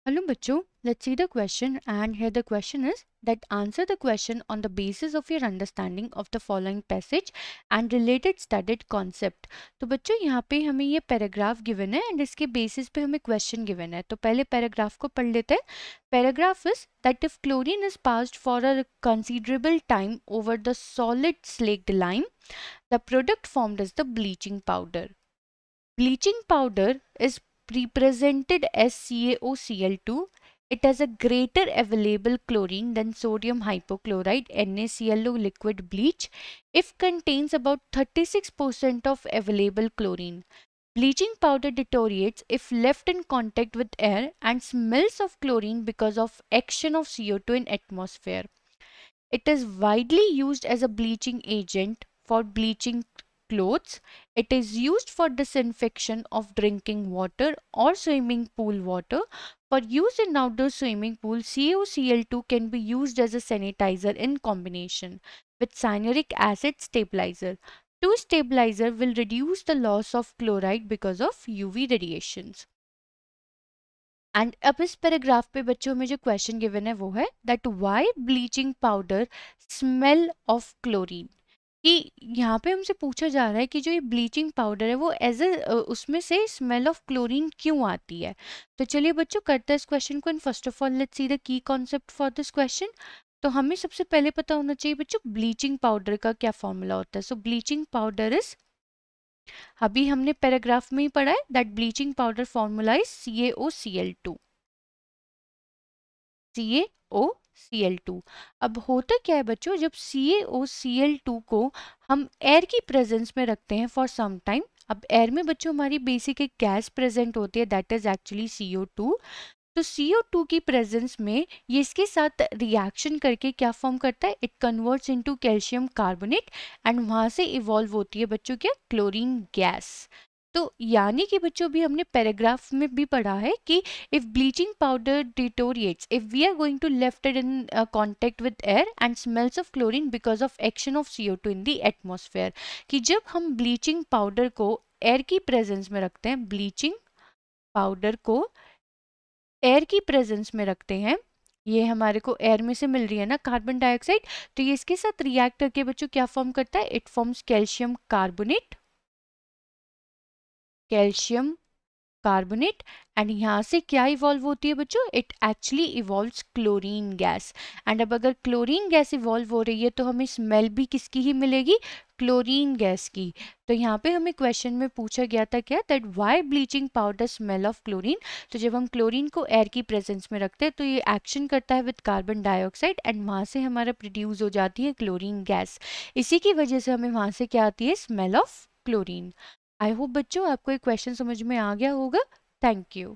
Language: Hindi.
Hello bachcho, let's see the question, and here the question is that answer the question on the basis of your understanding of the following passage and related studied concept। तो बच्चों यहाँ पे हमें ये पैराग्राफ गिवन है एंड इसके बेसिस पे हमें क्वेश्चन गिवन है। तो पहले पैराग्राफ को पढ़ लेते हैं। Paragraph is that if chlorine is passed for a considerable time over the solid slaked lime, the product formed is the bleaching powder. Bleaching powder is represented as CaOCl2. It has a greater available chlorine than sodium hypochlorite NaClO liquid bleach if contains about 36% of available chlorine. Bleaching powder deteriorates if left in contact with air and smells of chlorine because of action of CO2 in atmosphere. It is widely used as a bleaching agent for bleaching clothes. It is used for disinfection of drinking water or swimming pool water. For use in outdoor swimming pool, CaOCl2 can be used as a sanitizer in combination with cyanuric acid stabilizer. 2 stabilizer will reduce the loss of chloride because of UV radiations. And अब इस पैराग्राफ पे बच्चों में जो क्वेश्चन गिवन है वो है that why bleaching powder smell of chlorine. कि यहाँ पे हमसे पूछा जा रहा है कि जो ये ब्लीचिंग पाउडर है वो एज ए उसमें से स्मेल ऑफ क्लोरीन क्यों आती है। तो चलिए बच्चों करते हैं इस क्वेश्चन को। And first of all let's see the key concept for this question. तो हमें सबसे पहले पता होना चाहिए बच्चों ब्लीचिंग पाउडर का क्या फॉर्मूला होता है। सो ब्लीचिंग पाउडर इज, अभी हमने पैराग्राफ में ही पढ़ा है that bleaching powder formula is CaOCl2। CaOCl2। अब होता क्या है बच्चों, जब CaOCl2 को हम एयर की प्रेजेंस में रखते हैं फॉर सम टाइम। अब एयर में बच्चों हमारी बेसिक एक गैस प्रेजेंट होती है दैट इज एक्चुअली CO2। तो CO2 की प्रेजेंस में ये इसके साथ रिएक्शन करके क्या फॉर्म करता है, it converts into calcium carbonate and वहां से इवॉल्व होती है बच्चों क्या, क्लोरीन गैस। तो यानी कि बच्चों भी हमने पैराग्राफ में भी पढ़ा है कि if bleaching powder deteriorates if we are going to left it in contact with air and smells of chlorine because of action of CO2 in the atmosphere. कि जब हम ब्लीचिंग पाउडर को एयर की प्रेजेंस में रखते हैं, ब्लीचिंग पाउडर को एयर की प्रेजेंस में रखते हैं, ये हमारे को एयर में से मिल रही है ना कार्बन डाइऑक्साइड, तो ये इसके साथ रिएक्ट करके बच्चों क्या फॉर्म करता है, it forms calcium carbonate, calcium carbonate. And यहाँ से क्या इवॉल्व होती है बच्चों, it actually evolves chlorine gas. And अब अगर क्लोरीन गैस इवॉल्व हो रही है तो हमें स्मेल भी किसकी ही मिलेगी, क्लोरीन गैस की। तो यहाँ पे हमें क्वेश्चन में पूछा गया था क्या, that why bleaching powder smell of chlorine. तो जब हम क्लोरीन को एयर की प्रेजेंस में रखते हैं तो ये एक्शन करता है विद कार्बन डाइऑक्साइड एंड वहाँ से हमारा प्रोड्यूस हो जाती है क्लोरीन गैस। इसी की वजह से हमें वहाँ से क्या आती है, smell of chlorine. I hope बच्चों आपको ये क्वेश्चन समझ में आ गया होगा। Thank you.